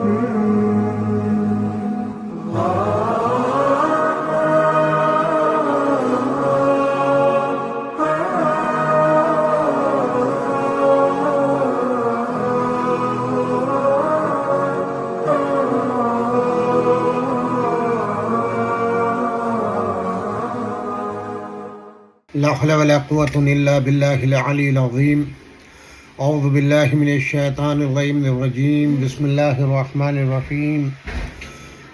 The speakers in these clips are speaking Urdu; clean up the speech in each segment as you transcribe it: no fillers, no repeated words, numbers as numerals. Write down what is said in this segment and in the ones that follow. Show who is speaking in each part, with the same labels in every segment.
Speaker 1: لا حول ولا قوة إلا بالله العلي العظيم. أعوذ بالله من الشيطان الرجيم. بسم الله الرحمن الرحيم.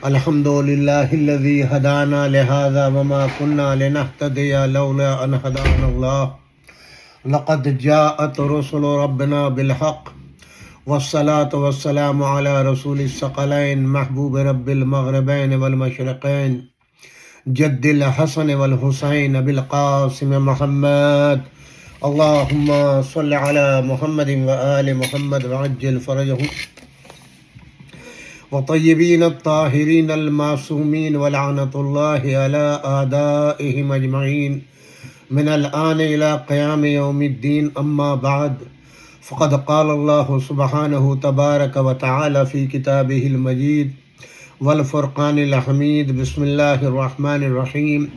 Speaker 1: الحمد لله الذي هدانا لهذا وما كنا لنهتدي لولا أن هدانا الله. لقد جاءت رسل ربنا بالحق والصلاة والسلام على رسول الثقلين محبوب رب المغربين والمشرقين جد الحسن والحسين بالقاسم محمد. اللهم صل على محمد وآل محمد وعجل فرجهم وطيبين الطاهرين المعصومين ولعنة الله على أعدائهم أجمعين من الآن إلى قيام يوم الدين. أما بعد، فقد قال الله سبحانه تبارك وتعالى في كتابه المجيد والفرقان الحمید. بسم اللہ الرحمن الرحیم.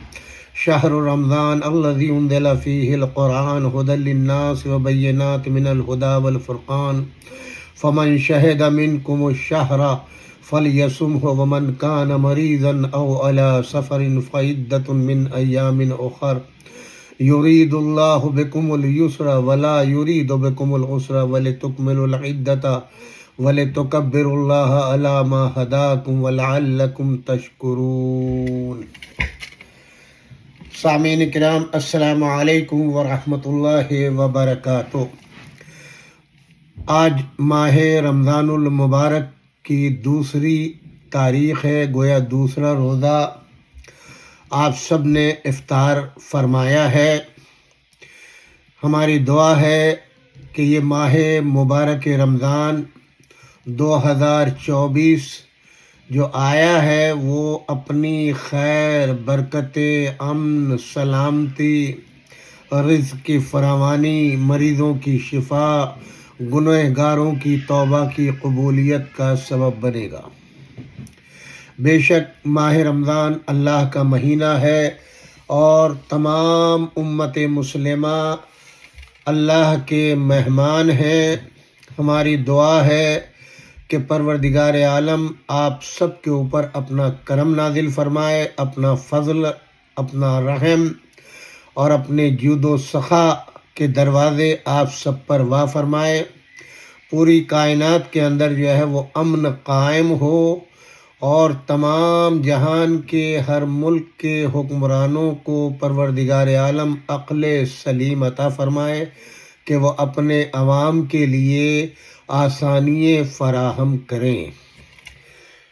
Speaker 1: شہر رمضان الذی انزل فیہ القرآن ھدی للناس وبینات من الھدی والفرقان فمن شہد منکم الشہر فلیصمہ ومن کان مریضا او علی سفر فعدۃ من ایام اخر یرید اللہ بکم اليسر ولا یرید بکم العسر ولتکملوا العدۃ وَلِتُكَبِّرُوا اللَّهَ عَلَى مَا هَدَاكُمْ وَلَعَلَّكُمْ تَشْكُرُونَ. سامعین کرام، السلام علیکم ورحمۃ اللہ وبرکاتہ. آج ماہ رمضان المبارک کی دوسری تاریخ ہے، گویا دوسرا روزہ آپ سب نے افطار فرمایا ہے. ہماری دعا ہے کہ یہ ماہ مبارک رمضان 2024 جو آیا ہے وہ اپنی خیر، برکت، امن، سلامتی، رزق کی فراوانی، مریضوں کی شفا، گنہگاروں کی توبہ کی قبولیت کا سبب بنے گا. بے شک ماہ رمضان اللہ کا مہینہ ہے اور تمام امت مسلمہ اللہ کے مہمان ہیں. ہماری دعا ہے کہ پروردگار عالم آپ سب کے اوپر اپنا کرم نازل فرمائے، اپنا فضل، اپنا رحم اور اپنے جود و سخا کے دروازے آپ سب پر وا فرمائے. پوری کائنات کے اندر جو ہے وہ امن قائم ہو اور تمام جہان کے ہر ملک کے حکمرانوں کو پروردگار عالم عقل سلیم عطا فرمائے کہ وہ اپنے عوام کے لیے آسانیاں فراہم کریں.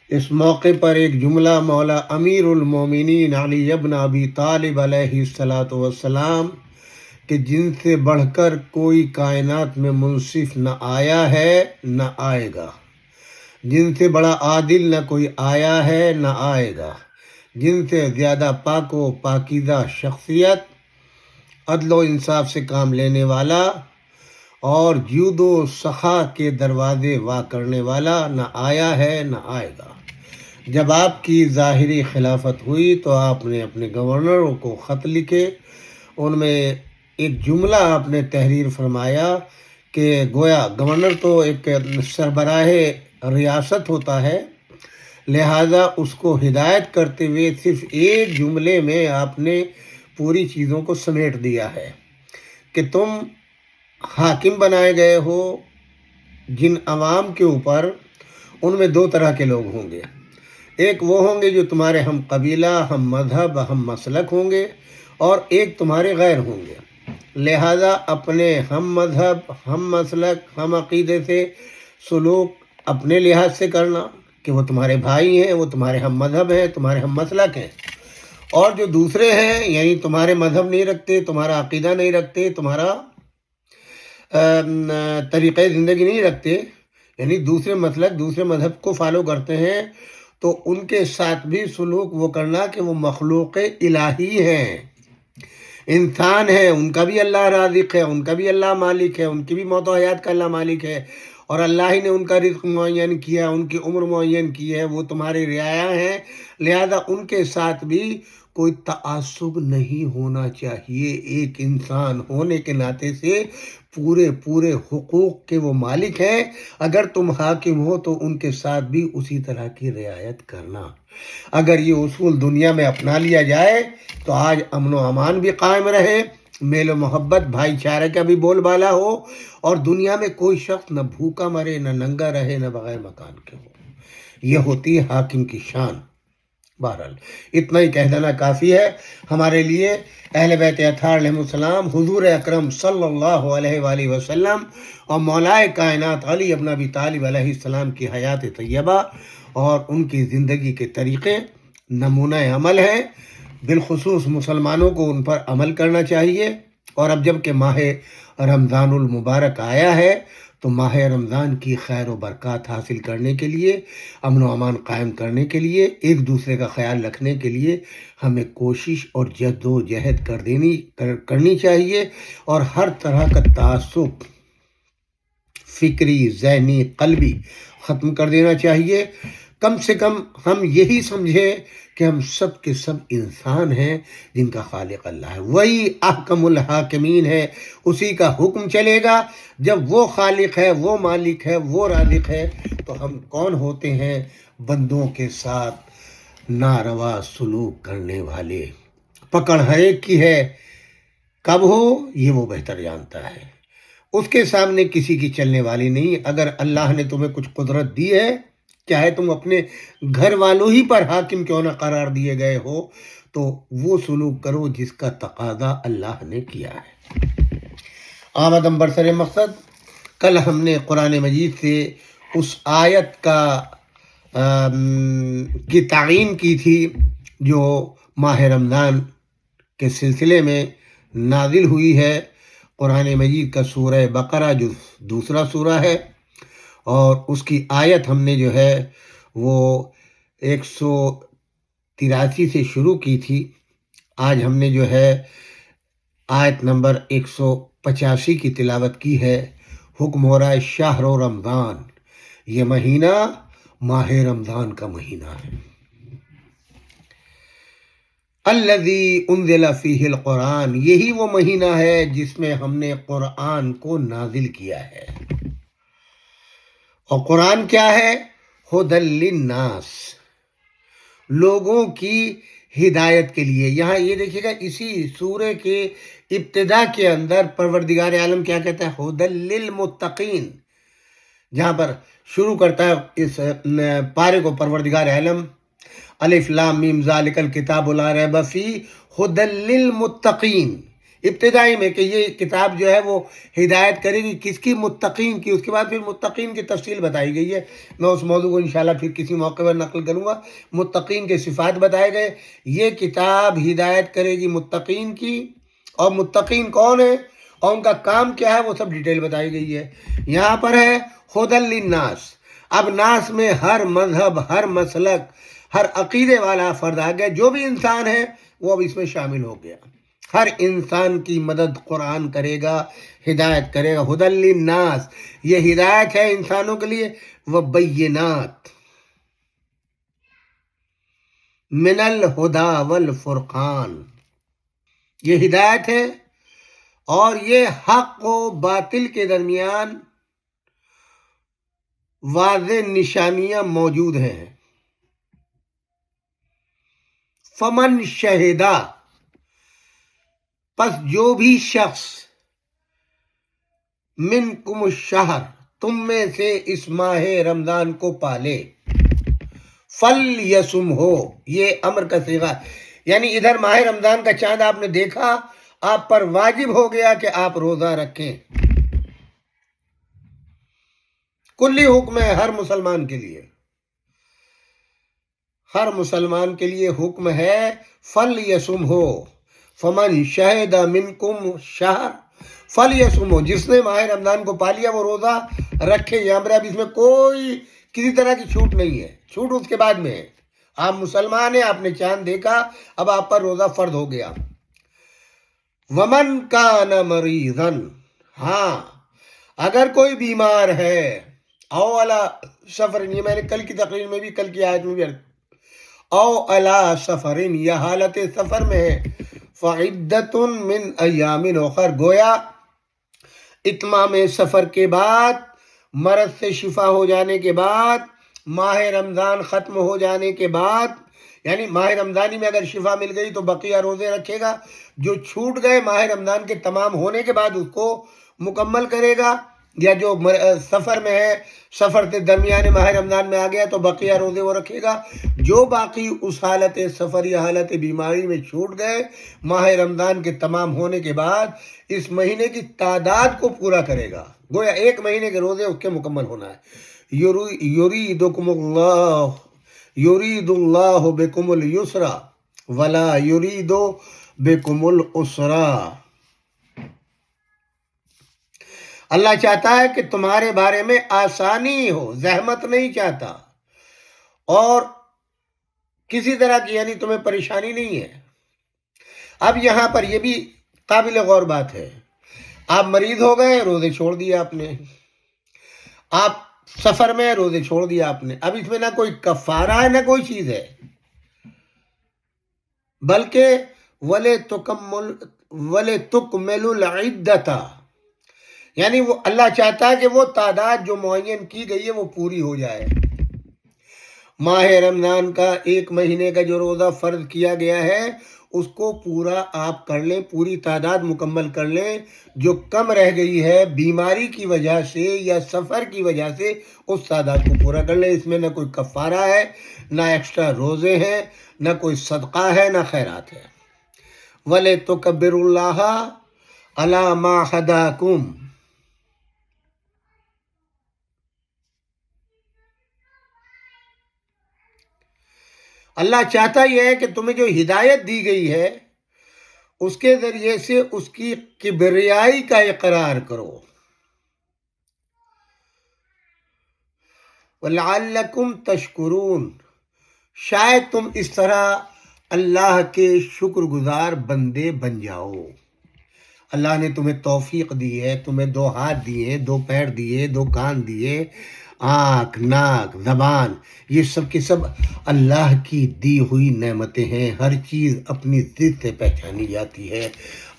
Speaker 1: اس موقع پر ایک جملہ مولا امیر المومنین علی ابن ابی طالب علیہ السلام کہ جن سے بڑھ کر کوئی کائنات میں منصف نہ آیا ہے نہ آئے گا، جن سے بڑا عادل نہ کوئی آیا ہے نہ آئے گا، جن سے زیادہ پاک و پاکیزہ شخصیت، عدل و انصاف سے کام لینے والا اور جود و سخا کے دروازے وا کرنے والا نہ آیا ہے نہ آئے گا. جب آپ کی ظاہری خلافت ہوئی تو آپ نے اپنے گورنروں کو خط لکھے، ان میں ایک جملہ آپ نے تحریر فرمایا کہ گویا گورنر تو ایک سربراہ ریاست ہوتا ہے، لہذا اس کو ہدایت کرتے ہوئے صرف ایک جملے میں آپ نے پوری چیزوں کو سمیٹ دیا ہے کہ تم حاکم بنائے گئے ہو جن عوام کے اوپر، ان میں دو طرح کے لوگ ہوں گے. ایک وہ ہوں گے جو تمہارے ہم قبیلہ، ہم مذہب، ہم مسلک ہوں گے، اور ایک تمہارے غیر ہوں گے. لہذا اپنے ہم مذہب، ہم مسلک، ہم عقیدے سے سلوک اپنے لحاظ سے کرنا کہ وہ تمہارے بھائی ہیں، وہ تمہارے ہم مذہب ہیں، تمہارے ہم مسلک ہیں. اور جو دوسرے ہیں یعنی تمہارے مذہب نہیں رکھتے، تمہارا عقیدہ نہیں رکھتے، تمہارا طریقۂ زندگی نہیں رکھتے، یعنی دوسرے مسلک، دوسرے مذہب کو فالو کرتے ہیں، تو ان کے ساتھ بھی سلوک وہ کرنا کہ وہ مخلوق الہی ہیں، انسان ہیں، ان کا بھی اللہ رازق ہے، ان کا بھی اللہ مالک ہے، ان کی بھی موت و حیات کا اللہ مالک ہے، اور اللہ ہی نے ان کا رزق معین کیا، ان کی عمر معین کی ہے، وہ تمہارے رعایا ہیں، لہذا ان کے ساتھ بھی کوئی تعصب نہیں ہونا چاہیے۔ ایک انسان ہونے کے ناطے سے پورے حقوق کے وہ مالک ہیں، اگر تم حاکم ہو تو ان کے ساتھ بھی اسی طرح کی رعایت کرنا۔ اگر یہ اصول دنیا میں اپنا لیا جائے تو آج امن و امان بھی قائم رہے، میل و محبت بھائی چارے کا بھی بول بالا ہو، اور دنیا میں کوئی شخص نہ بھوکا مرے، نہ ننگا رہے، نہ بغیر مکان کے ہو۔ یہ ہوتی ہے حاکم کی شان۔ بہرحال اتنا ہی کہہ دینا کافی ہے ہمارے لیے۔ اہل بیت اطہار علیہ السلام، حضور اکرم صلی اللہ علیہ وآلہ وسلم اور مولائے کائنات علی ابن ابی طالب علیہ السلام کی حیات طیبہ اور ان کی زندگی کے طریقے نمونہ عمل ہیں۔ بالخصوص مسلمانوں کو ان پر عمل کرنا چاہیے۔ اور اب جب کہ ماہ رمضان المبارک آیا ہے تو ماہ رمضان کی خیر و برکات حاصل کرنے کے لیے، امن و امان قائم کرنے کے لیے، ایک دوسرے کا خیال رکھنے کے لیے ہمیں کوشش اور جد و جہد کرنی چاہیے، اور ہر طرح کا تعصب فکری، ذہنی، قلبی ختم کر دینا چاہیے۔ کم سے کم ہم یہی سمجھیں کہ ہم سب کے سب انسان ہیں جن کا خالق اللہ ہے، وہی احکم الحاکمین ہے، اسی کا حکم چلے گا۔ جب وہ خالق ہے، وہ مالک ہے، وہ رازق ہے، تو ہم کون ہوتے ہیں بندوں کے ساتھ ناروا سلوک کرنے والے؟ پکڑ ہر ایک کی ہے، کب ہو یہ وہ بہتر جانتا ہے، اس کے سامنے کسی کی چلنے والی نہیں۔ اگر اللہ نے تمہیں کچھ قدرت دی ہے، چاہے تم اپنے گھر والوں ہی پر حاکم کیوں نہ قرار دیے گئے ہو، تو وہ سلوک کرو جس کا تقاضا اللہ نے کیا ہے۔ آمدم برسر مقصد، کل ہم نے قرآن مجید سے اس آیت کی تعین کی تھی جو ماہ رمضان کے سلسلے میں نازل ہوئی ہے۔ قرآن مجید کا سورہ بقرہ جو دوسرا سورہ ہے، اور اس کی آیت ہم نے جو ہے وہ 183 سے شروع کی تھی۔ آج ہم نے جو ہے آیت نمبر 185 کی تلاوت کی ہے۔ حکم ہو رہا ہے شہر رمضان، یہ مہینہ ماہ رمضان کا مہینہ ہے۔ الذی انزل فیہ القرآن، یہی وہ مہینہ ہے جس میں ہم نے قرآن کو نازل کیا ہے۔ اور قرآن کیا ہے؟ ھدی للناس، لوگوں کی ہدایت کے لیے۔ یہاں یہ دیکھیے گا اسی سورے کے ابتدا کے اندر پروردگار عالم کیا کہتا ہے؟ ھدی للمتقین۔ جہاں پر شروع کرتا ہے اس پارے کو پروردگار عالم، الف لام میم ذالک الکتاب لا ریب فیہ ھدی للمتقین، ابتدائی میں کہ یہ کتاب جو ہے وہ ہدایت کرے گی کس کی؟ متقین کی۔ اس کے بعد پھر متقین کی تفصیل بتائی گئی ہے، میں اس موضوع کو انشاءاللہ پھر کسی موقع پر نقل کروں گا۔ متقین کے صفات بتائے گئے، یہ کتاب ہدایت کرے گی متقین کی، اور متقین کون ہے اور ان کا کام کیا ہے وہ سب ڈیٹیل بتائی گئی ہے۔ یہاں پر ہے ھدی للناس، اب ناس میں ہر مذہب، ہر مسلک، ہر عقیدے والا فرد آ گیا، جو بھی انسان ہے وہ اب اس میں شامل ہو گیا۔ ہر انسان کی مدد قرآن کرے گا، ہدایت کرے گا۔ ھدی للناس، یہ ہدایت ہے انسانوں کے لیے، وبینات من الہدی والفرقان، یہ ہدایت ہے اور یہ حق و باطل کے درمیان واضح نشانیاں موجود ہیں۔ فمن شہدہ، پس جو بھی شخص منکم الشہر، تم میں سے اس ماہ رمضان کو پالے، فلیصم ہو، یہ امر کا صیغہ، یعنی ادھر ماہ رمضان کا چاند آپ نے دیکھا، آپ پر واجب ہو گیا کہ آپ روزہ رکھیں۔ کلی حکم ہے ہر مسلمان کے لیے، ہر مسلمان کے لیے حکم ہے فلیصم ہو، فمن شہد منکم شہر فلیصم ہو، جس نے ماہ رمضان کو پا لیا وہ روزہ رکھے۔ یہاں پر اب اس میں کوئی کسی طرح کی چھوٹ نہیں ہے، چھوٹ اس کے بعد میں ہے۔ آپ مسلمان ہیں، آپ نے چاند دیکھا، اب آپ پر روزہ فرض ہو گیا۔ ومن کان مریضا، ہاں اگر کوئی بیمار ہے، او علی سفر، یہ میں نے کل کی تقریر میں بھی، کل کی آیت میں بھی او علی سفر، یہ حالت سفر میں ہے، فعدت من ایام اخر، گویا اتمام سفر کے بعد، مرض سے شفا ہو جانے کے بعد، ماہ رمضان ختم ہو جانے کے بعد، یعنی ماہ رمضانی میں اگر شفا مل گئی تو بقیہ روزے رکھے گا، جو چھوٹ گئے ماہ رمضان کے تمام ہونے کے بعد اس کو مکمل کرے گا، یا جو سفر میں ہے، سفر سے درمیان ماہ رمضان میں آ گیا تو بقیہ روزے وہ رکھے گا، جو باقی اس حالت سفر یا حالت بیماری میں چھوٹ گئے ماہ رمضان کے تمام ہونے کے بعد اس مہینے کی تعداد کو پورا کرے گا، گویا ایک مہینے کے روزے اس کے مکمل ہونا ہے۔ یریدکم اللہ یرید اللہ بکم اليسر ولا یرید بکم العسر، اللہ چاہتا ہے کہ تمہارے بارے میں آسانی ہو، زحمت نہیں چاہتا، اور کسی طرح کی یعنی تمہیں پریشانی نہیں ہے۔ اب یہاں پر یہ بھی قابل غور بات ہے، آپ مریض ہو گئے، روزے چھوڑ دیے آپ نے، آپ سفر میں روزے چھوڑ دیا آپ نے، اب اس میں نہ کوئی کفارہ ہے نہ کوئی چیز ہے، بلکہ وَلِتُكْمِلُوا الْعِدَّةَ، یعنی وہ اللہ چاہتا ہے کہ وہ تعداد جو معین کی گئی ہے وہ پوری ہو جائے۔ ماہ رمضان کا ایک مہینے کا جو روزہ فرض کیا گیا ہے اس کو پورا آپ کر لیں، پوری تعداد مکمل کر لیں، جو کم رہ گئی ہے بیماری کی وجہ سے یا سفر کی وجہ سے اس تعداد کو پورا کر لیں، اس میں نہ کوئی کفارہ ہے، نہ ایکسٹرا روزے ہیں، نہ کوئی صدقہ ہے، نہ خیرات ہے۔ وَلِتُكَبِّرُوا اللَّهَ عَلَى مَا هَدَاكُمْ، اللہ چاہتا یہ ہے کہ تمہیں جو ہدایت دی گئی ہے اس کے ذریعے سے اس کی کبریائی کا اقرار کرو، وَلَعَلَّكُمْ تَشْكُرُونَ، شاید تم اس طرح اللہ کے شکر گزار بندے بن جاؤ۔ اللہ نے تمہیں توفیق دی ہے، تمہیں دو ہاتھ دیے، دو پیر دیے، دو کان دیے، آنکھ، ناک، زبان، یہ سب کے سب اللہ کی دی ہوئی نعمتیں ہیں، ہر چیز اپنی ضد سے پہچانی جاتی ہے۔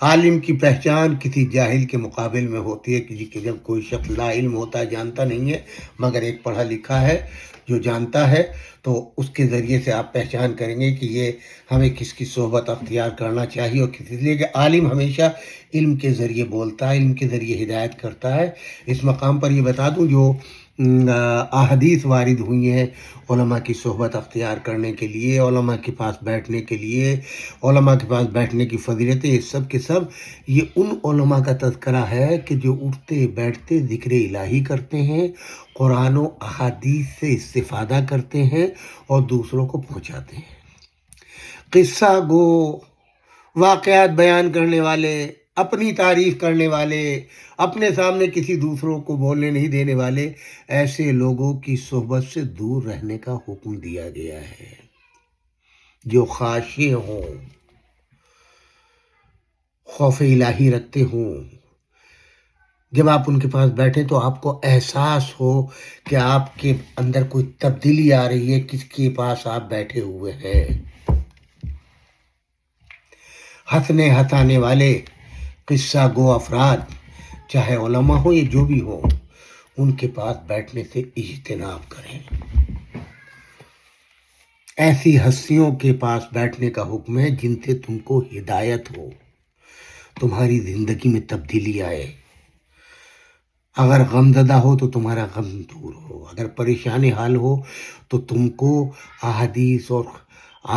Speaker 1: عالم کی پہچان کسی جاہل کے مقابل میں ہوتی ہے، کہ جب کوئی شخص لا علم ہوتا ہے، جانتا نہیں ہے، مگر ایک پڑھا لکھا ہے جو جانتا ہے، تو اس کے ذریعے سے آپ پہچان کریں گے کہ یہ ہمیں کس کی صحبت اختیار کرنا چاہیے، اور کس لیے کہ عالم ہمیشہ علم کے ذریعے بولتا ہے، علم کے ذریعے ہدایت کرتا ہے۔ اس مقام پر یہ بتا دوں، جو احادیث وارد ہوئی ہیں علماء کی صحبت اختیار کرنے کے لیے، علماء کے پاس بیٹھنے کے لیے، علماء کے پاس بیٹھنے کی فضیلتیں، یہ سب کے سب یہ ان علماء کا تذکرہ ہے کہ جو اٹھتے بیٹھتے ذکر الہی کرتے ہیں، قرآن و احادیث سے استفادہ کرتے ہیں اور دوسروں کو پہنچاتے ہیں۔ قصہ گو، واقعات بیان کرنے والے، اپنی تعریف کرنے والے، اپنے سامنے کسی دوسروں کو بولنے نہیں دینے والے، ایسے لوگوں کی صحبت سے دور رہنے کا حکم دیا گیا ہے۔ جو خاشع ہوں، خوف الہی رکھتے ہوں، جب آپ ان کے پاس بیٹھیں تو آپ کو احساس ہو کہ آپ کے اندر کوئی تبدیلی آ رہی ہے، کس کے پاس آپ بیٹھے ہوئے ہیں۔ ہنسنے ہنسانے والے، قصہ گو افراد، چاہے علماء ہوں یا جو بھی ہوں، ان کے پاس بیٹھنے سے اجتناب کریں۔ ایسی ہستیوں کے پاس بیٹھنے کا حکم ہے جن سے تم کو ہدایت ہو، تمہاری زندگی میں تبدیلی آئے، اگر غم زدہ ہو تو تمہارا غم دور ہو، اگر پریشان حال ہو تو تم کو احادیث اور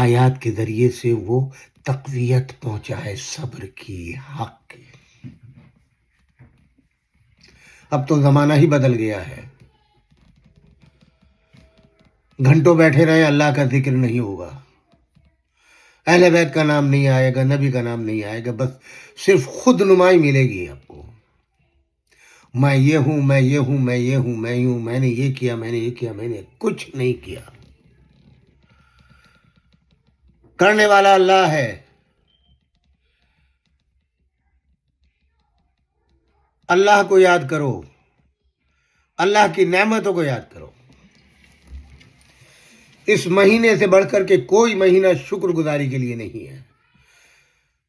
Speaker 1: آیات کے ذریعے سے وہ تقویت پہنچائے، صبر کی، حق کی۔ اب تو زمانہ ہی بدل گیا ہے، گھنٹوں بیٹھے رہے اللہ کا ذکر نہیں ہوگا، اہل بیت کا نام نہیں آئے گا، نبی کا نام نہیں آئے گا، بس صرف خود نمائی ملے گی آپ کو، میں یہ ہوں، میں یہ ہوں، میں یہ ہوں، میں ہوں، میں نے یہ کیا، میں نے یہ کیا، میں نے کچھ نہیں کیا۔ کرنے والا اللہ ہے، اللہ کو یاد کرو، اللہ کی نعمتوں کو یاد کرو. اس مہینے سے بڑھ کر کے کوئی مہینہ شکر گزاری کے لیے نہیں ہے.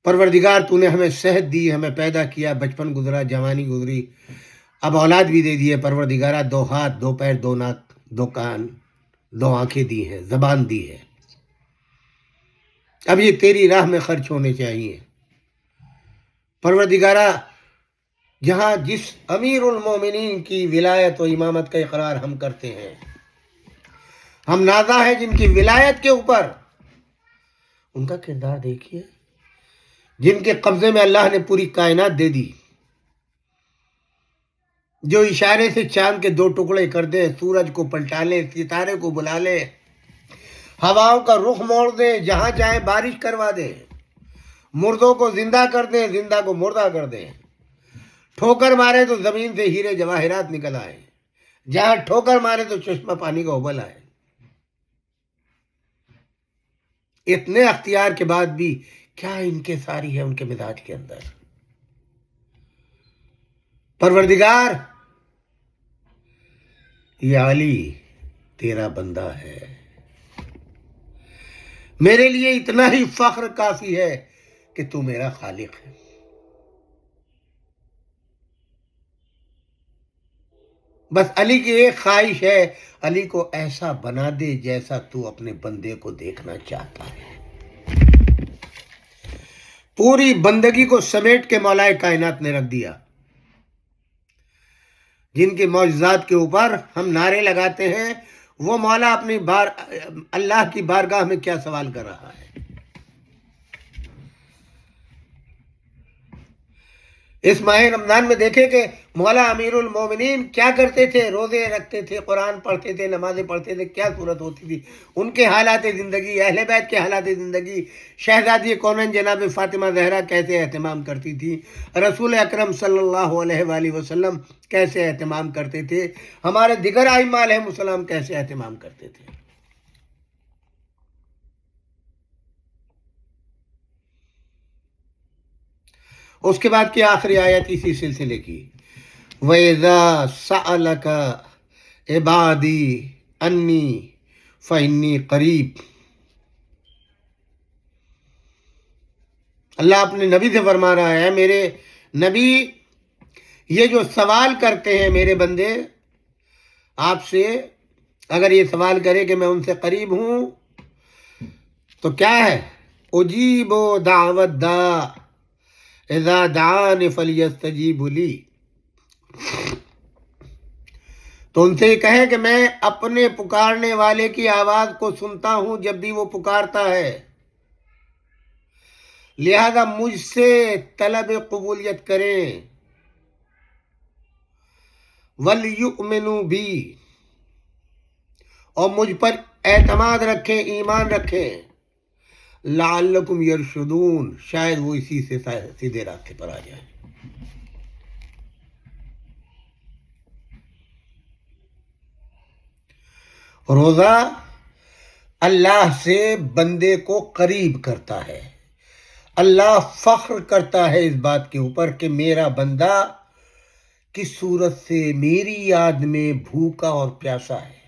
Speaker 1: پروردگار تو نے ہمیں صحت دی، ہمیں پیدا کیا، بچپن گزرا، جوانی گزری، اب اولاد بھی دے دی ہے. پروردگارہ 2 ہاتھ، 2 پیر، 2 ناک، 2 کان، 2 آنکھیں دی ہیں، زبان دی ہے. اب یہ تیری راہ میں خرچ ہونے چاہیے. پروردگارہ جہاں جس امیر المومنین کی ولایت و امامت کا اقرار ہم کرتے ہیں، ہم نازا ہیں جن کی ولایت کے اوپر، ان کا کردار دیکھیے. جن کے قبضے میں اللہ نے پوری کائنات دے دی، جو اشارے سے چاند کے 2 ٹکڑے کر دے، سورج کو پلٹا لے، ستارے کو بلا لے، ہواؤں کا رخ موڑ دے، جہاں چاہے بارش کروا دے، مردوں کو زندہ کر دیں، زندہ کو مردہ کر دیں، ٹھوکر مارے تو زمین سے ہیرے جواہرات نکل آئے، جہاں ٹھوکر مارے تو چشمہ پانی کا ابل آئے. اتنے اختیار کے بعد بھی کیا ان کے ساری ہے ان کے مزاج کے اندر. پروردگار یہ علی تیرا بندہ ہے، میرے لیے اتنا ہی فخر کافی ہے کہ تو میرا خالق ہے. بس علی کی ایک خواہش ہے، علی کو ایسا بنا دے جیسا تو اپنے بندے کو دیکھنا چاہتا ہے. پوری بندگی کو سمیٹ کے مولا کائنات نے رکھ دیا، جن کے معجزات کے اوپر ہم نعرے لگاتے ہیں. وہ مولا اپنی اللہ کی بارگاہ میں کیا سوال کر رہا ہے. اس ماہ رمضان میں دیکھیں کہ مولا امیر المومنین کیا کرتے تھے. روزے رکھتے تھے، قرآن پڑھتے تھے، نمازیں پڑھتے تھے. کیا صورت ہوتی تھی ان کے حالات زندگی، اہل بیت کے حالات زندگی. شہزادی کونین جناب فاطمہ زہرا کیسے اہتمام کرتی تھی، رسول اکرم صلی اللہ علیہ وآلہ وسلم کیسے اہتمام کرتے تھے، ہمارے دیگر ائمہ علیہم السلام کیسے اہتمام کرتے تھے. اس کے بعد کی آخری آیت اسی سلسلے کی، وَإِذَا سَأَلَكَ عِبَادِي أَنِّي فَإِنِّي قَرِيب. اللہ اپنے نبی سے فرما رہا ہے، میرے نبی یہ جو سوال کرتے ہیں میرے بندے آپ سے، اگر یہ سوال کرے کہ میں ان سے قریب ہوں تو کیا ہے، اجیب دعوت دا اذا دعان فلیستجیب لی. تو ان سے یہ کہیں کہ میں اپنے پکارنے والے کی آواز کو سنتا ہوں جب بھی وہ پکارتا ہے، لہذا مجھ سے طلب قبولیت کریں. وَلْيُؤْمِنُوا بِي، اور مجھ پر اعتماد رکھیں، ایمان رکھیں. لعلکم یرشدون، شاید وہ اسی سے سیدھے راستے پر آ جائیں. روزہ اللہ سے بندے کو قریب کرتا ہے. اللہ فخر کرتا ہے اس بات کے اوپر کہ میرا بندہ کس صورت سے میری یاد میں بھوکا اور پیاسا ہے.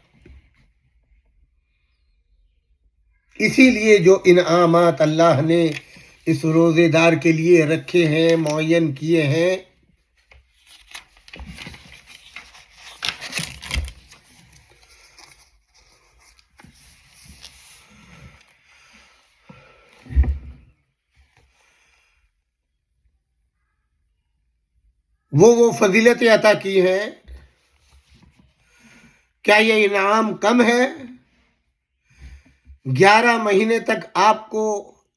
Speaker 1: اسی لیے جو انعامات اللہ نے اس روزے دار کے لیے رکھے ہیں، معین کیے ہیں، وہ فضیلتیں عطا کی ہیں. کیا یہ انعام کم ہے؟ 11 مہینے تک آپ کو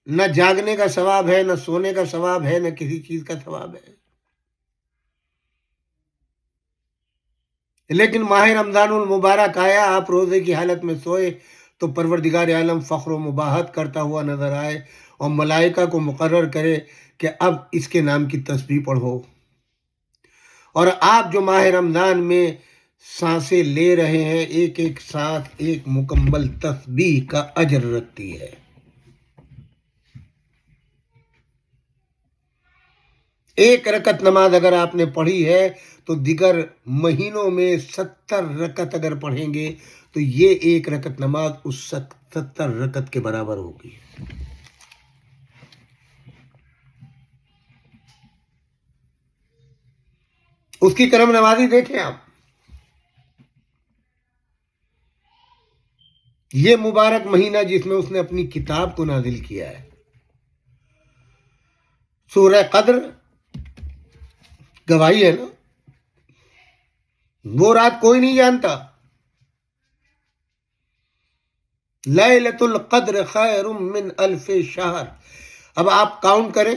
Speaker 1: نہ جاگنے کا ثواب ہے، نہ سونے کا ثواب ہے، نہ کسی چیز کا ثواب ہے. لیکن ماہ رمضان المبارک آیا، آپ روزے کی حالت میں سوئے تو پروردگار عالم فخر و مباحت کرتا ہوا نظر آئے اور ملائکہ کو مقرر کرے کہ اب اس کے نام کی تسبیح پڑھو. اور آپ جو ماہ رمضان میں سانسیں لے رہے ہیں، ایک ایک سانس ایک مکمل تسبیح کا اجر رکھتی ہے. ایک رکعت نماز اگر آپ نے پڑھی ہے تو دیگر مہینوں میں 70 رکعت اگر پڑھیں گے تو یہ ایک رکعت نماز اس 70 رکعت کے برابر ہوگی۔ اس کی کرم نوازی دیکھیں آپ۔ یہ مبارک مہینہ جس میں اس نے اپنی کتاب کو نازل کیا ہے، سورہ قدر گواہی ہے نا، وہ رات کوئی نہیں جانتا۔ لیلۃ القدر خیر من الف شہر۔ اب آپ کاؤنٹ کریں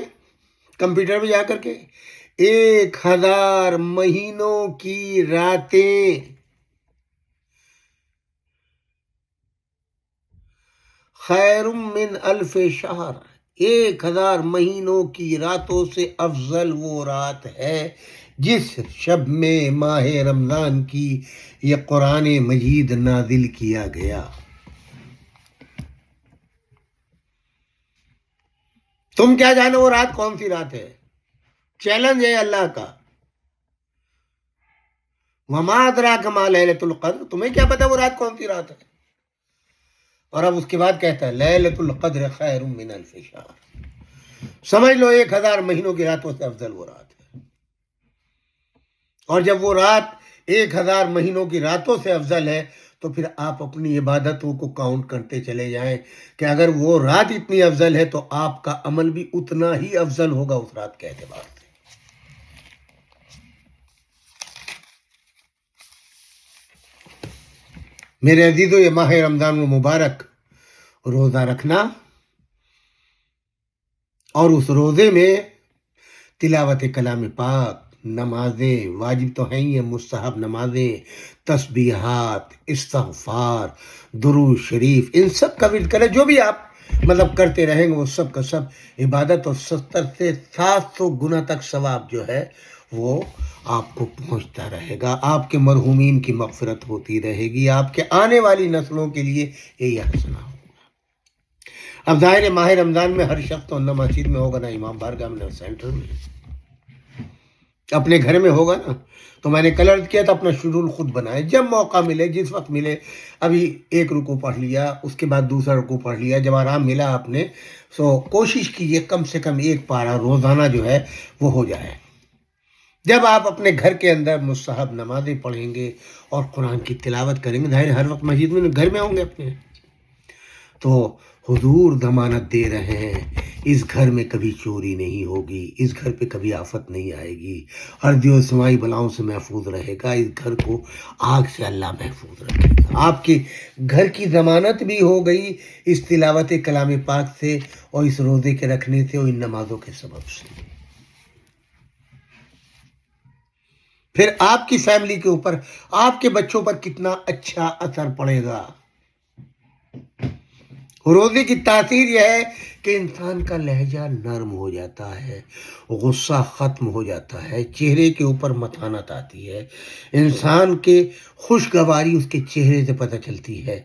Speaker 1: کمپیوٹر پہ جا کر کے، 1000 مہینوں کی راتیں خیر من الف شہر، 1000 مہینوں کی راتوں سے افضل وہ رات ہے جس شب میں ماہ رمضان کی یہ قرآن مجید نازل کیا گیا۔ تم کیا جانو وہ رات کون سی رات ہے؟ چیلنج ہے اللہ کا۔ وما ادراک ما لیلۃ القدر، تمہیں کیا پتا وہ رات کون سی رات ہے؟ اور اب اس کے بعد کہتا ہے لیلۃ القدر خیر من الف شہر، سمجھ لو 1000 مہینوں کی راتوں سے افضل وہ رات ہے۔ اور جب وہ رات 1000 مہینوں کی راتوں سے افضل ہے تو پھر آپ اپنی عبادتوں کو کاؤنٹ کرتے چلے جائیں کہ اگر وہ رات اتنی افضل ہے تو آپ کا عمل بھی اتنا ہی افضل ہوگا اس رات کے اعتبار سے۔ میرے عزیزو، یہ ماہ رمضان المبارک روزہ رکھنا اور اس روزے میں تلاوت کلام پاک، نمازیں واجب تو ہیں ہی، مستحب نمازیں، تسبیحات، استغفار، درود شریف، ان سب کا ورد کریں۔ جو بھی آپ کرتے رہیں گے وہ سب کا سب عبادت، اور 70 سے 700 گنا تک ثواب جو ہے وہ آپ کو پہنچتا رہے گا۔ آپ کے مرحومین کی مغفرت ہوتی رہے گی، آپ کے آنے والی نسلوں کے لیے یہی حسنہ ہوگا۔ اب ظاہر ماہ رمضان میں ہر شخص تو نہ مسجد میں ہوگا، نہ امام بارگاہ میں، نہ سینٹر میں، اپنے گھر میں ہوگا نا۔ تو میں نے کل عرض کیا تھا اپنا شیڈول خود بنائے، جب موقع ملے، جس وقت ملے، ابھی ایک رکوع پڑھ لیا، اس کے بعد دوسرا رکوع پڑھ لیا، جب آرام ملا آپ نے سو کوشش کیجیے کم سے کم ایک پارہ روزانہ جو ہے وہ ہو جائے۔ جب آپ اپنے گھر کے اندر مستحب نمازیں پڑھیں گے اور قرآن کی تلاوت کریں گے، ظاہر ہر وقت مسجد میں گھر میں ہوں گے اپنے، تو حضور ضمانت دے رہے ہیں اس گھر میں کبھی چوری نہیں ہوگی، اس گھر پہ کبھی آفت نہیں آئے گی، ارضی و سمائی بلاؤں سے محفوظ رہے گا، اس گھر کو آگ سے اللہ محفوظ رکھے گا۔ آپ کے گھر کی ضمانت بھی ہو گئی اس تلاوت کلام پاک سے اور اس روزے کے رکھنے سے اور ان نمازوں کے سبب سے۔ پھر آپ کی فیملی کے اوپر، آپ کے بچوں پر کتنا اچھا اثر پڑے گا۔ روزے کی تاثیر یہ ہے کہ انسان کا لہجہ نرم ہو جاتا ہے، غصہ ختم ہو جاتا ہے، چہرے کے اوپر متانت آتی ہے، انسان کے خوشگواری اس کے چہرے سے پتہ چلتی ہے۔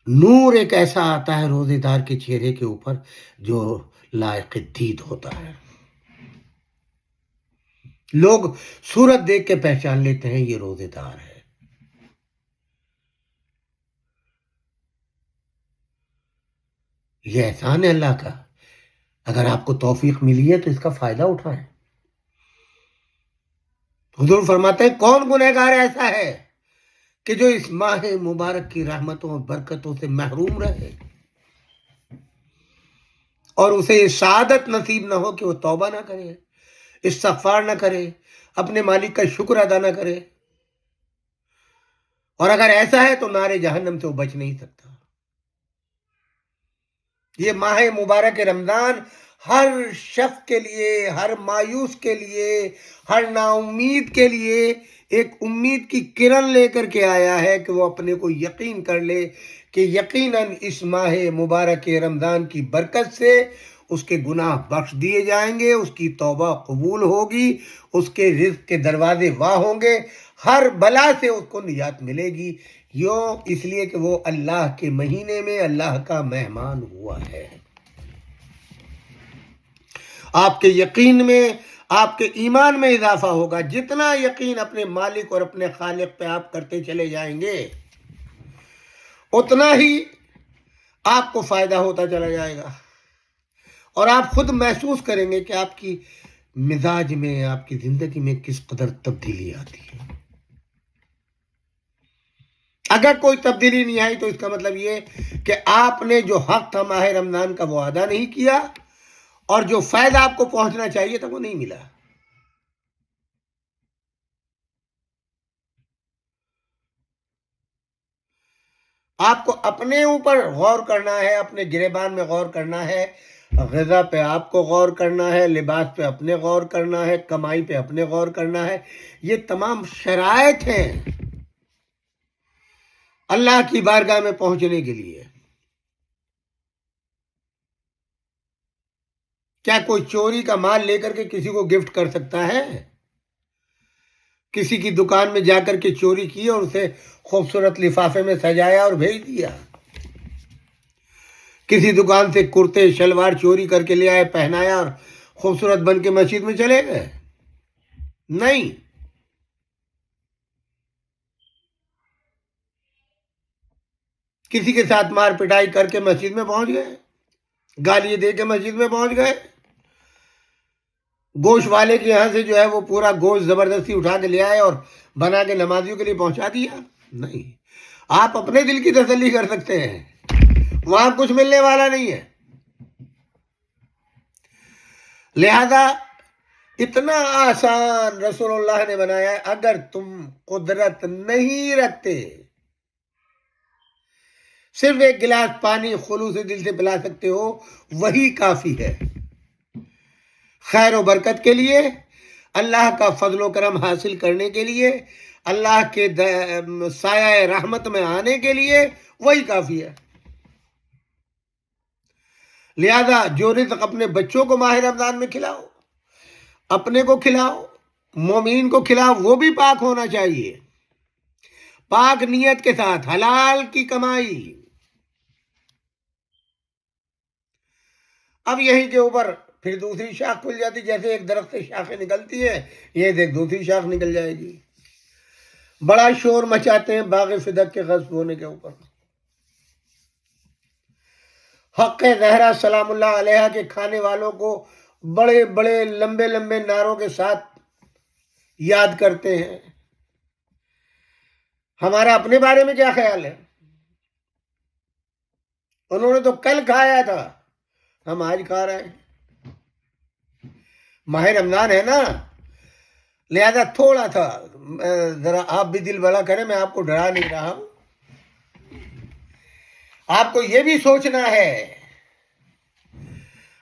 Speaker 1: نور ایک ایسا آتا ہے روزے دار کے چہرے کے اوپر جو لائق دید ہوتا ہے۔ لوگ صورت دیکھ کے پہچان لیتے ہیں یہ روزے دار ہے۔ یہ احسان ہے اللہ کا۔ اگر آپ کو توفیق ملی ہے تو اس کا فائدہ اٹھائیں۔ حضور فرماتے ہیں کون گنہگار ایسا ہے کہ جو اس ماہ مبارک کی رحمتوں اور برکتوں سے محروم رہے اور اسے یہ سعادت نصیب نہ ہو کہ وہ توبہ نہ کرے، استغفار نہ کرے، اپنے مالک کا شکر ادا نہ کرے، اور اگر ایسا ہے تو نار جہنم سے وہ بچ نہیں سکتا۔ یہ ماہ مبارک رمضان ہر شخص کے لیے، ہر مایوس کے لیے، ہر نا امید کے لیے ایک امید کی کرن لے کر کے آیا ہے کہ وہ اپنے کو یقین کر لے کہ یقیناً اس ماہ مبارک رمضان کی برکت سے اس کے گناہ بخش دیے جائیں گے، اس کی توبہ قبول ہوگی، اس کے رزق کے دروازے واہ ہوں گے، ہر بلا سے اس کو نجات ملے گی، یوں اس لیے کہ وہ اللہ کے مہینے میں اللہ کا مہمان ہوا ہے۔ آپ کے یقین میں، آپ کے ایمان میں اضافہ ہوگا. جتنا یقین اپنے مالک اور اپنے خالق پہ آپ کرتے چلے جائیں گے اتنا ہی آپ کو فائدہ ہوتا چلا جائے گا، اور آپ خود محسوس کریں گے کہ آپ کی مزاج میں، آپ کی زندگی میں کس قدر تبدیلی آتی ہے. اگر کوئی تبدیلی نہیں آئی تو اس کا مطلب یہ کہ آپ نے جو حق تھا ماہ رمضان کا وہ ادا نہیں کیا، اور جو فائدہ آپ کو پہنچنا چاہیے تھا وہ نہیں ملا. آپ کو اپنے اوپر غور کرنا ہے، اپنے گریبان میں غور کرنا ہے، غذا پہ آپ کو غور کرنا ہے، لباس پہ اپنے غور کرنا ہے، کمائی پہ اپنے غور کرنا ہے. یہ تمام شرائط ہیں اللہ کی بارگاہ میں پہنچنے کے لیے. کیا کوئی چوری کا مال لے کر کے کسی کو گفٹ کر سکتا ہے؟ کسی کی دکان میں جا کر کے چوری کی اور اسے خوبصورت لفافے میں سجایا اور بھیج دیا. کسی دکان سے کرتے شلوار چوری کر کے لے آئے، پہنایا اور خوبصورت بن کے مسجد میں چلے گئے؟ نہیں. کسی کے ساتھ مار پٹائی کر کے مسجد میں پہنچ گئے، گالی دے کے مسجد میں پہنچ گئے، گوشت والے کے یہاں سے جو ہے وہ پورا گوشت زبردستی اٹھا کے لے آئے اور بنا کے نمازیوں کے لیے پہنچا دیا؟ نہیں. آپ اپنے دل کی تسلی کر سکتے ہیں، وہاں کچھ ملنے والا نہیں ہے. لہذا اتنا آسان رسول اللہ نے بنایا ہے. اگر تم قدرت نہیں رکھتے، صرف ایک گلاس پانی خلوص دل سے پلا سکتے ہو، وہی کافی ہے خیر و برکت کے لیے، اللہ کا فضل و کرم حاصل کرنے کے لیے، اللہ کے سایہ رحمت میں آنے کے لیے. وہی کافی ہے. لہذا جو رزق اپنے بچوں کو ماہ رمضان میں کھلاؤ، اپنے کو کھلاؤ، مومین کو کھلاؤ، وہ بھی پاک ہونا چاہیے، پاک نیت کے ساتھ، حلال کی کمائی. اب یہیں کے اوپر پھر دوسری شاخ کھل جاتی. جیسے ایک درخت سے شاخیں نکلتی ہے، یہ دیکھ دوسری شاخ نکل جائے گی. بڑا شور مچاتے ہیں باغ فدق کے غصب ہونے کے اوپر. حق زہرا سلام اللہ علیہا کے کھانے والوں کو بڑے بڑے لمبے لمبے نعروں کے ساتھ یاد کرتے ہیں. ہمارا اپنے بارے میں کیا خیال ہے؟ انہوں نے تو کل کھایا تھا، ہم آج کھا رہے ہیں. ماہ رمضان ہے نا، لہذا تھوڑا تھا ذرا آپ بھی دل بڑا کریں. میں آپ کو ڈرا نہیں رہا ہوں، آپ کو یہ بھی سوچنا ہے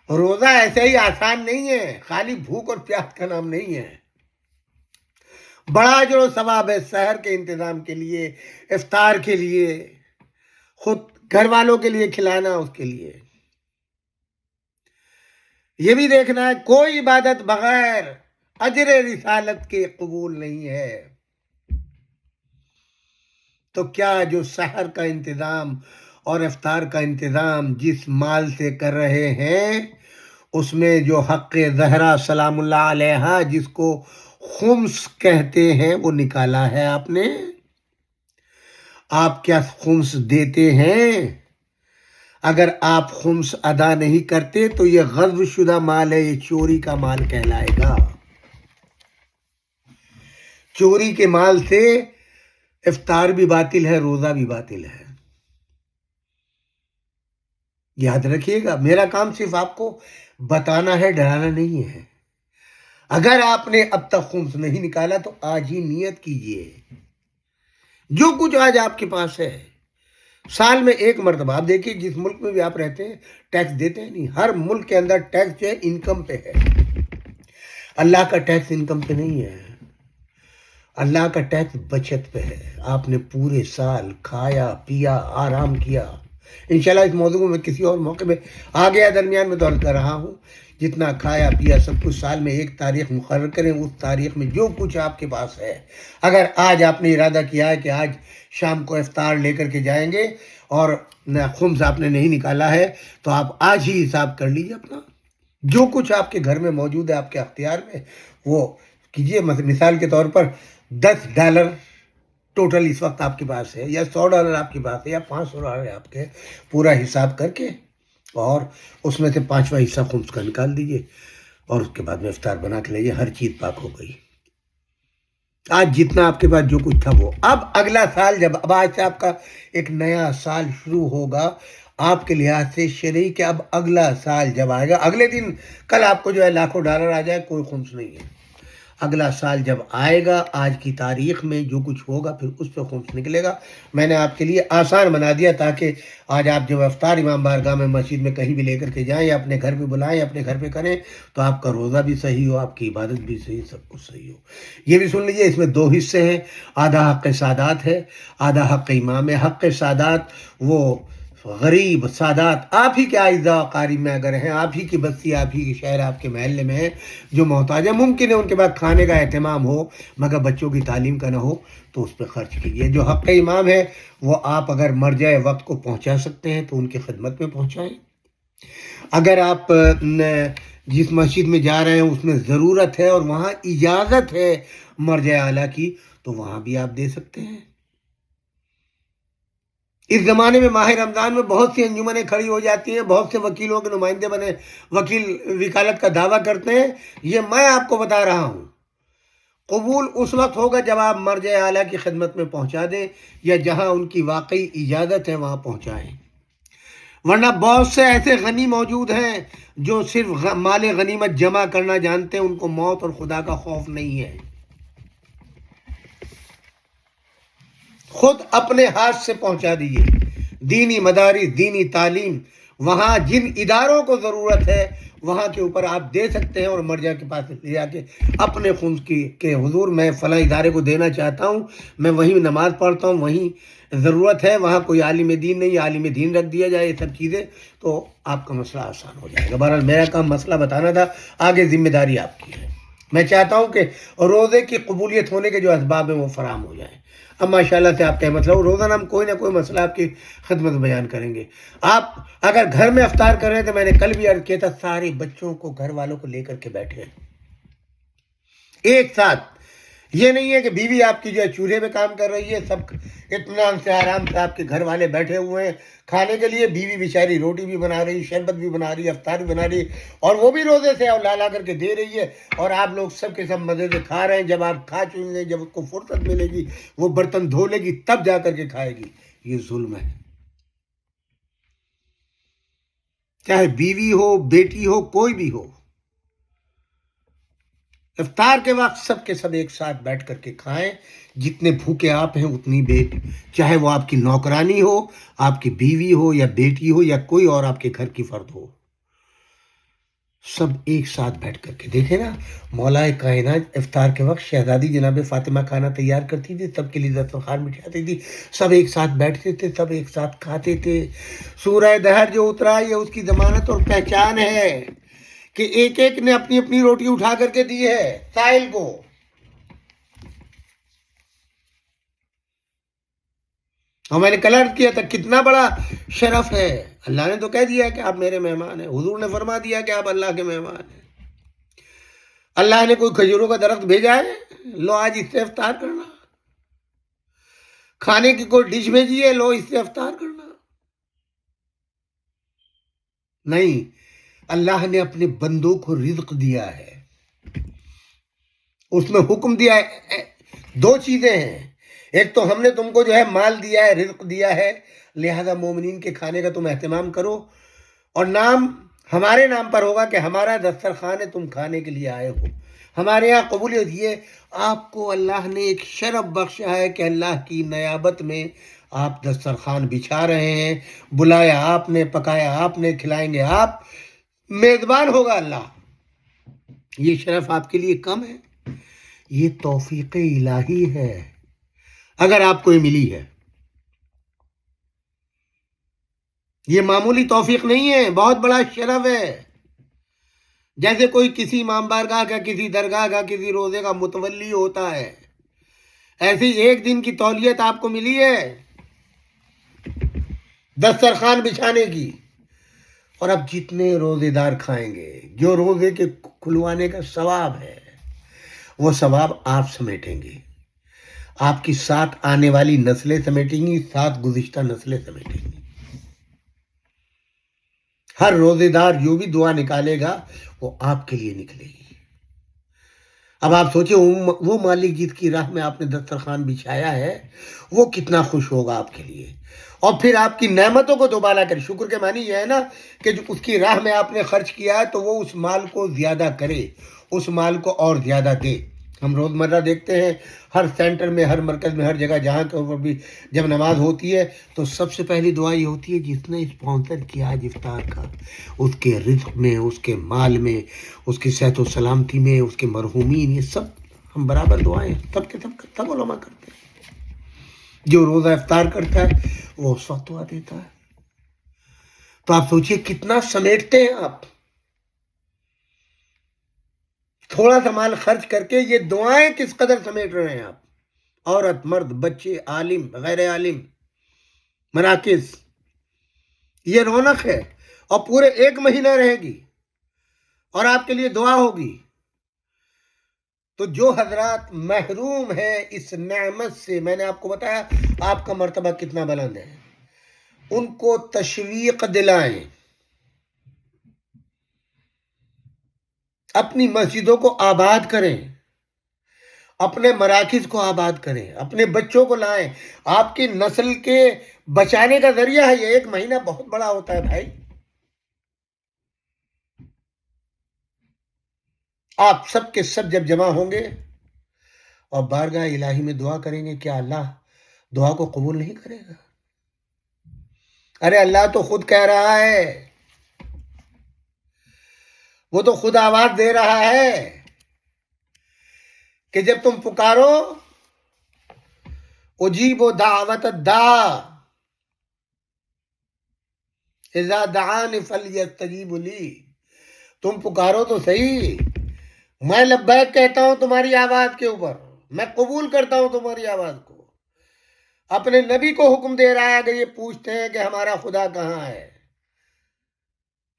Speaker 1: روزہ ایسے ہی آسان نہیں ہے، خالی بھوک اور پیاس کا نام نہیں ہے. بڑا اجر و ثواب ہے سحر کے انتظام کے لیے، افطار کے لیے، خود گھر والوں کے لیے کھلانا، اس کے لیے. یہ بھی دیکھنا ہے کوئی عبادت بغیر اجر رسالت کے قبول نہیں ہے. تو کیا جو سحر کا انتظام اور افطار کا انتظام جس مال سے کر رہے ہیں، اس میں جو حق زہرا سلام اللہ علیہا جس کو خمس کہتے ہیں وہ نکالا ہے آپ نے؟ آپ کیا خمس دیتے ہیں؟ اگر آپ خمس ادا نہیں کرتے تو یہ غصب شدہ مال ہے، یہ چوری کا مال کہلائے گا. چوری کے مال سے افطار بھی باطل ہے، روزہ بھی باطل ہے. یاد رکھیے گا، میرا کام صرف آپ کو بتانا ہے، ڈرانا نہیں ہے. اگر آپ نے اب تک خمس نہیں نکالا تو آج ہی نیت کیجئے. جو کچھ آج آپ کے پاس ہے، سال میں ایک مرتبہ، آپ دیکھیے جس ملک میں بھی آپ رہتے ہیں ٹیکس دیتے ہیں نہیں. ہر ملک کے اندر ٹیکس جو ہے انکم پہ ہے. اللہ کا ٹیکس انکم پہ نہیں ہے، اللہ کا ٹیکس بچت پہ ہے. آپ نے پورے سال کھایا پیا آرام کیا. انشاءاللہ اس موضوع کو میں کسی اور موقع میں آ گیا درمیان میں تو عرض کر رہا ہوں. جتنا کھایا پیا سب کچھ سال میں ایک تاریخ مقرر کریں، اس تاریخ میں جو کچھ آپ کے پاس ہے. اگر آج آپ نے ارادہ کیا ہے کہ آج شام کو افطار لے کر کے جائیں گے اور خمس آپ نے نہیں نکالا ہے تو آپ آج ہی حساب کر لیجیے اپنا. جو کچھ آپ کے گھر میں موجود ہے آپ کے اختیار میں وہ کیجئے. مثال کے طور پر $10 ٹوٹل اس وقت آپ کے پاس ہے، یا $100 آپ کے پاس ہے، یا $500 ہے آپ کے، پورا حساب کر کے اور اس میں سے 5واں حصہ خمس کا نکال دیجئے، اور اس کے بعد میں افطار بنا کے لائیے. ہر چیز پاک ہو گئی. آج جتنا آپ کے پاس جو کچھ تھا وہ. اب اگلا سال اب آج سے آپ کا ایک نیا سال شروع ہوگا آپ کے لحاظ سے شرعی، کہ اب اگلا سال جب آئے گا، اگلے دن کل آپ کو جو ہے لاکھوں ڈالر آ جائے، کوئی خمس نہیں ہے. اگلا سال جب آئے گا آج کی تاریخ میں جو کچھ ہوگا پھر اس پہ خمس نکلے گا. میں نے آپ کے لیے آسان بنا دیا تاکہ آج آپ جب افطار امام بارگاہ میں مسجد میں کہیں بھی لے کر کے جائیں، یا اپنے گھر پہ بلائیں، اپنے گھر پہ کریں، تو آپ کا روزہ بھی صحیح ہو، آپ کی عبادت بھی صحیح، سب کچھ صحیح ہو. یہ بھی سن لیجئے، اس میں 2 حصے ہیں. آدھا حق سادات ہے، آدھا حق امام ہے. حق سادات وہ غریب سادات آپ ہی کے اعزاء و اقارب میں اگر ہیں، آپ ہی کی بستی، آپ ہی کے شہر، آپ کے محلے میں ہیں جو محتاج ہے، ممکن ہے ان کے بعد کھانے کا اہتمام ہو مگر بچوں کی تعلیم کا نہ ہو، تو اس پہ خرچ کیجیے. جو حق امام ہے وہ آپ اگر مر جائے وقت کو پہنچا سکتے ہیں تو ان کی خدمت میں پہنچائیں. اگر آپ جس مسجد میں جا رہے ہیں اس میں ضرورت ہے اور وہاں اجازت ہے مرجع اعلیٰ کی، تو وہاں بھی آپ دے سکتے ہیں. اس زمانے میں ماہ رمضان میں بہت سی انجمنیں کھڑی ہو جاتی ہیں، بہت سے وکیلوں کے نمائندے بنے وکیل وکالت کا دعویٰ کرتے ہیں. یہ میں آپ کو بتا رہا ہوں، قبول اس وقت ہوگا جب آپ مرجع اعلیٰ کی خدمت میں پہنچا دیں، یا جہاں ان کی واقعی اجازت ہے وہاں پہنچائیں. ورنہ بہت سے ایسے غنی موجود ہیں جو صرف مال غنیمت جمع کرنا جانتے ہیں، ان کو موت اور خدا کا خوف نہیں ہے. خود اپنے ہاتھ سے پہنچا دیجیے. دینی مدارس، دینی تعلیم، وہاں جن اداروں کو ضرورت ہے وہاں کے اوپر آپ دے سکتے ہیں، اور مرجع کے پاس لے جا کے اپنے خمس کی کہ حضور میں فلاں ادارے کو دینا چاہتا ہوں، میں وہیں نماز پڑھتا ہوں، وہیں ضرورت ہے، وہاں کوئی عالم دین نہیں، عالم دین رکھ دیا جائے. یہ سب چیزیں تو آپ کا مسئلہ آسان ہو جائے گا. بہرحال میرا کام مسئلہ بتانا تھا، آگے ذمہ داری آپ کی ہے. میں چاہتا ہوں کہ روزے کی قبولیت ہونے کے جو اسباب ہیں وہ فراہم ہو جائیں. اب ماشاءاللہ سے آپ کا مطلب روزانہ ہم کوئی نہ کوئی مسئلہ آپ کی خدمت بیان کریں گے. آپ اگر گھر میں افطار کر رہے ہیں تو میں نے کل بھی عرض کیا تھا، سارے بچوں کو گھر والوں کو لے کر کے بیٹھے ایک ساتھ. یہ نہیں ہے کہ بیوی آپ کی جو ہے چولہے پہ کام کر رہی ہے، سب اطمینان سے آرام سے آپ کے گھر والے بیٹھے ہوئے ہیں کھانے کے لیے، بیوی بیچاری روٹی بھی بنا رہی، شربت بھی بنا رہی، افطار بھی بنا رہی، اور وہ بھی روزے سے اور لا کر کے دے رہی ہے، اور آپ لوگ سب کے سب مزے سے کھا رہے ہیں. جب آپ کھا چکیں گے، جب اس کو فرصت ملے گی وہ برتن دھو لے گی، تب جا کر کے کھائے گی. یہ ظلم ہے. چاہے بیوی ہو، بیٹی ہو، کوئی بھی ہو، افطار کے وقت سب کے سب ایک ساتھ بیٹھ کر کے کھائیں. جتنے بھوکے آپ ہیں اتنی چاہے وہ آپ کی نوکرانی ہو، آپ کی بیوی ہو، یا بیٹی ہو، یا کوئی اور آپ کے گھر کی فرد ہو، سب ایک ساتھ بیٹھ کر کے. دیکھیں نا، مولا کائنات افطار کے وقت شہزادی جناب فاطمہ کھانا تیار کرتی تھی، سب کے لیے دسترخوان بچھاتی تھی، سب ایک ساتھ بیٹھتے تھے، سب ایک ساتھ کھاتے تھے. سورہ دہر جو اترا یہ اس کی ضمانت اور پہچان ہے کہ ایک ایک نے اپنی اپنی روٹی اٹھا کر کے دی ہے سائل کو. اور میں نے کل عرض کیا تھا کتنا بڑا شرف ہے. اللہ نے تو کہہ دیا کہ آپ میرے مہمان ہیں، حضور نے فرما دیا کہ آپ اللہ کے مہمان ہیں. اللہ نے کوئی کھجوروں کا درخت بھیجا ہے، لو آج اس سے افطار کرنا. کھانے کی کوئی ڈش بھیجی ہے، لو اس سے افطار کرنا. نہیں، اللہ نے اپنے بندوں کو رزق دیا ہے، اس میں حکم دیا ہے. 2 چیزیں ہیں، ایک تو ہم نے تم کو جو ہے مال دیا ہے، رزق دیا ہے، لہذا مومنین کے کھانے کا تم اہتمام کرو، اور نام ہمارے نام پر ہوگا کہ ہمارا دسترخوان ہے، تم کھانے کے لیے آئے ہو. ہمارے یہاں قبولیت یہ آپ کو اللہ نے ایک شرف بخشا ہے کہ اللہ کی نیابت میں آپ دسترخوان بچھا رہے ہیں. بلایا آپ نے، پکایا آپ نے، کھلائیں گے آپ، میزبان ہوگا اللہ. یہ شرف آپ کے لیے کم ہے؟ یہ توفیق الہی ہے اگر آپ کو یہ ملی ہے. یہ معمولی توفیق نہیں ہے، بہت بڑا شرف ہے. جیسے کوئی کسی امام بارگاہ کا، کسی درگاہ کا، کسی روزے کا متولی ہوتا ہے، ایسی ایک دن کی تولیت آپ کو ملی ہے دسترخوان بچھانے کی. اور اب جتنے روزے دار کھائیں گے، جو روزے کے کھلوانے کا ثواب ہے وہ ثواب آپ سمیٹیں گے، آپ کی 7 آنے والی نسلیں سمیٹیں گی، 7 گزشتہ نسلیں سمیٹیں گی۔ ہر روزے دار جو بھی دعا نکالے گا وہ آپ کے لیے نکلے گی۔ اب آپ سوچیں وہ مالک جس کی راہ میں آپ نے دسترخوان بچھایا ہے وہ کتنا خوش ہوگا آپ کے لیے، اور پھر آپ کی نعمتوں کو دوبالا کرے۔ شکر کے معنی یہ ہے نا کہ جو اس کی راہ میں آپ نے خرچ کیا ہے تو وہ اس مال کو زیادہ کرے، اس مال کو اور زیادہ دے۔ ہم روزمرہ دیکھتے ہیں ہر سینٹر میں، ہر مرکز میں، ہر جگہ جہاں کے اوپر بھی جب نماز ہوتی ہے تو سب سے پہلی دعا یہ ہوتی ہے جس نے اسپانسر کیا آج افطار کا، اس کے رزق میں، اس کے مال میں، اس کی صحت و سلامتی میں، اس کے مرحومین، یہ سب ہم برابر دعائیں سب کے سب علماء کرتے ہیں۔ جو روزہ افطار کرتا ہے وہ اس وقت دعا دیتا ہے۔ تو آپ سوچئے کتنا سمیٹتے ہیں آپ، تھوڑا سا مال خرچ کر کے یہ دعائیں کس قدر سمیٹ رہے ہیں آپ۔ عورت، مرد، بچے، عالم، غیر عالم، مراکز، یہ رونق ہے، اور پورے 1 مہینہ رہے گی اور آپ کے لیے دعا ہوگی۔ تو جو حضرات محروم ہیں اس نعمت سے، میں نے آپ کو بتایا آپ کا مرتبہ کتنا بلند ہے، ان کو تشویق دلائیں، اپنی مسجدوں کو آباد کریں، اپنے مراکز کو آباد کریں، اپنے بچوں کو لائیں۔ آپ کی نسل کے بچانے کا ذریعہ ہے یہ 1 مہینہ، بہت بڑا ہوتا ہے بھائی۔ آپ سب کے سب جب جمع ہوں گے اور بارگاہ الہی میں دعا کریں گے، کیا اللہ دعا کو قبول نہیں کرے گا؟ ارے اللہ تو خود کہہ رہا ہے، وہ تو خود آواز دے رہا ہے کہ جب تم پکارو اجیب دعوت الداع اذا دعان فلیستجیبوا لی، تم پکارو تو صحیح، میں لبیک کہتا ہوں تمہاری آواز کے اوپر، میں قبول کرتا ہوں تمہاری آواز کو۔ اپنے نبی کو حکم دے رہا ہے، اگر یہ پوچھتے ہیں کہ ہمارا خدا کہاں ہے،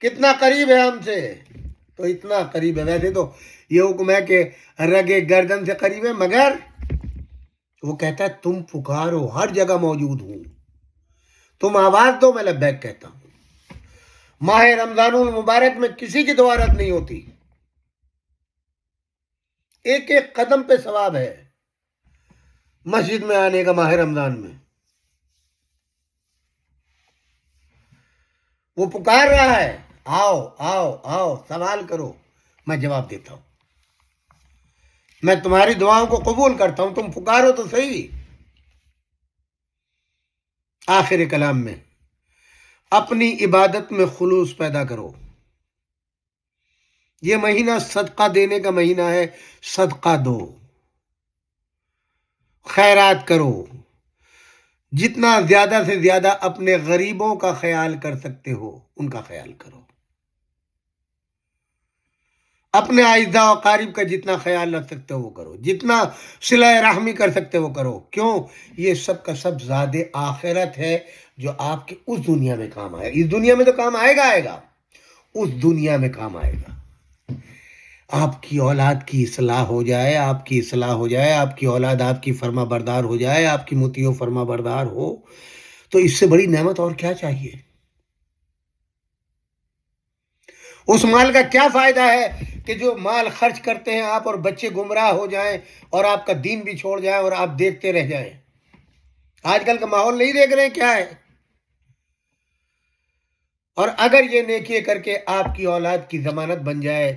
Speaker 1: کتنا قریب ہے ہم سے، تو اتنا قریب ہے۔ ویسے تو یہ حکم ہے کہ رگے گردن سے قریب ہے، مگر وہ کہتا ہے تم پکارو، ہر جگہ موجود ہوں، تم آواز دو، میں لبیک کہتا ہوں۔ ماہ رمضان المبارک میں کسی کی دعا رد نہیں ہوتی، 1 قدم پہ ثواب ہے مسجد میں آنے کا ماہ رمضان میں۔ وہ پکار رہا ہے، آؤ آؤ آؤ، سوال کرو، میں جواب دیتا ہوں، میں تمہاری دعاؤں کو قبول کرتا ہوں، تم پکارو تو صحیح۔ آخر کلام میں اپنی عبادت میں خلوص پیدا کرو۔ یہ مہینہ صدقہ دینے کا مہینہ ہے، صدقہ دو، خیرات کرو، جتنا زیادہ سے زیادہ اپنے غریبوں کا خیال کر سکتے ہو ان کا خیال کرو، اپنے اعزاء و اقارب کا جتنا خیال رکھ سکتے ہو وہ کرو، جتنا صلہ رحمی کر سکتے ہو وہ کرو۔ کیوں؟ یہ سب کا سب زاد آخرت ہے جو آپ کے اس دنیا میں کام آئے گا۔ اس دنیا میں تو کام آئے گا، اس دنیا میں کام آئے گا۔ آپ کی اولاد کی اصلاح ہو جائے، آپ کی اصلاح ہو جائے، آپ کی اولاد آپ کی فرما بردار ہو جائے، آپ کی مطیع و فرما بردار ہو، تو اس سے بڑی نعمت اور کیا چاہیے؟ اس مال کا کیا فائدہ ہے کہ جو مال خرچ کرتے ہیں آپ اور بچے گمراہ ہو جائیں اور آپ کا دین بھی چھوڑ جائیں اور آپ دیکھتے رہ جائیں۔ آج کل کا ماحول نہیں دیکھ رہے کیا ہے؟ اور اگر یہ نیکی کر کے آپ کی اولاد کی ضمانت بن جائے،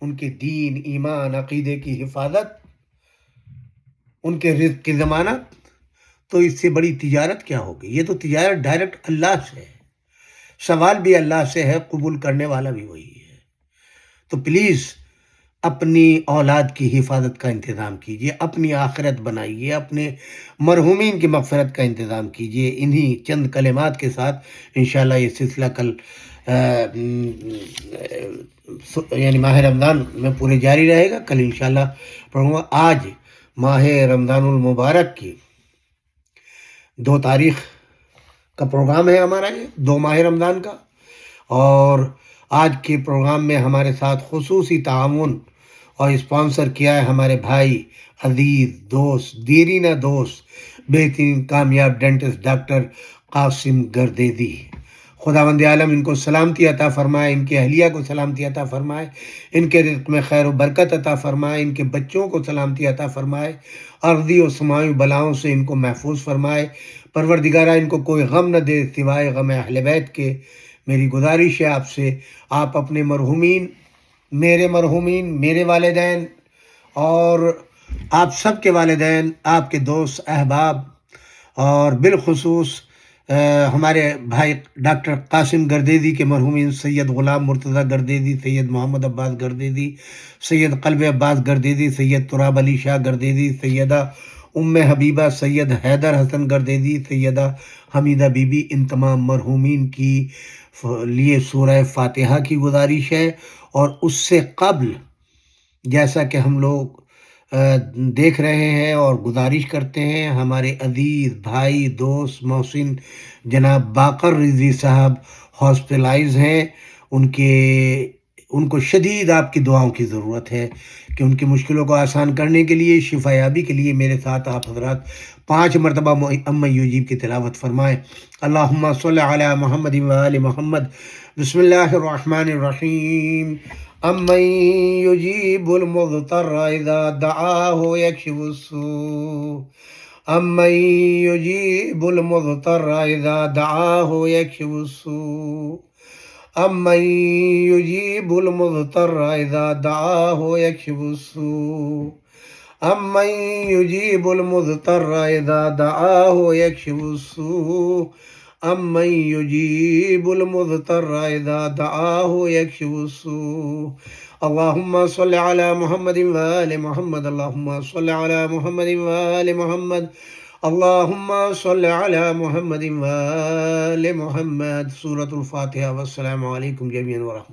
Speaker 1: ان کے دین، ایمان، عقیدے کی حفاظت، ان کے رزق کی ضمانت، تو اس سے بڑی تجارت کیا ہوگی؟ یہ تو تجارت ڈائریکٹ اللہ سے ہے، سوال بھی اللہ سے ہے، قبول کرنے والا بھی وہی ہے۔ تو پلیز اپنی اولاد کی حفاظت کا انتظام کیجئے، اپنی آخرت بنائیے، اپنے مرحومین کی مغفرت کا انتظام کیجئے۔ انہی چند کلمات کے ساتھ انشاءاللہ یہ سلسلہ کل یعنی ماہ رمضان میں پورے جاری رہے گا۔ کل انشاءاللہ پڑھوں گا۔ آج ماہ رمضان المبارک کی 2 تاریخ کا پروگرام ہے ہمارا، یہ 2 ماہ رمضان کا، اور آج کے پروگرام میں ہمارے ساتھ خصوصی تعاون اور اسپانسر کیا ہے ہمارے بھائی عزیز دوست دیرینہ دوست بہترین کامیاب ڈینٹسٹ ڈاکٹر قاسم گردیدی۔ خداوند عالم ان کو سلامتی عطا فرمائے، ان کے اہلیہ کو سلامتی عطا فرمائے، ان کے رزق میں خیر و برکت عطا فرمائے، ان کے بچوں کو سلامتی عطا فرمائے، ارضی و سماوی بلاؤں سے ان کو محفوظ فرمائے۔ پروردگارہ ان کو کوئی غم نہ دے سوائے غم اہل بیت کے۔ میری گزارش ہے آپ سے، آپ اپنے مرحومین، مرحومین، میرے والدین اور آپ سب کے والدین، آپ کے دوست احباب اور بالخصوص ہمارے بھائی ڈاکٹر قاسم گردیدی کے مرحومین سید غلام مرتضیٰ گردیدی، سید محمد عباس گردیدی، سید قلب عباس گردیدی، سید تراب علی شاہ گردیدی، سیدہ ام حبیبہ، سید حیدر حسن گردیدی، سیدہ حمیدہ بی بی، ان تمام مرحومین کی لیے سورہ فاتحہ کی گزارش ہے۔ اور اس سے قبل جیسا کہ ہم لوگ دیکھ رہے ہیں اور گزارش کرتے ہیں، ہمارے عزیز بھائی دوست محسن جناب باقر رضوی صاحب ہاسپٹلائز ہیں۔ ان کو شدید آپ کی دعاؤں کی ضرورت ہے کہ ان کی مشکلوں کو آسان کرنے کے لیے، شفا یابی کے لیے میرے ساتھ آپ حضرات 5 مرتبہ اما یجیب کی تلاوت فرمائیں۔ اللہم صلی علی محمد و آل محمد۔ بسم اللہ الرحمن الرحیم۔ امن یجیب المضطر اذا دعاہ یکشف السوء، امن یجیب المضطر اذا دعاہ یکشف السوء، امن یجیب المضطر اذا دعاہ یکشف السوء، امن یجیب المضطر اذا دعاہ یکشف السوء، امن یجیب المضطر اذا دعاہ یکشف السوء۔ اللہم صلی علی محمد و آل محمد، اللہم صلی علی محمد و آل محمد، اللہم صلی علی محمد و آل محمد۔ سورۃ الفاتحہ۔ والسلام علیکم جمیعاً ورحمۃ اللہ۔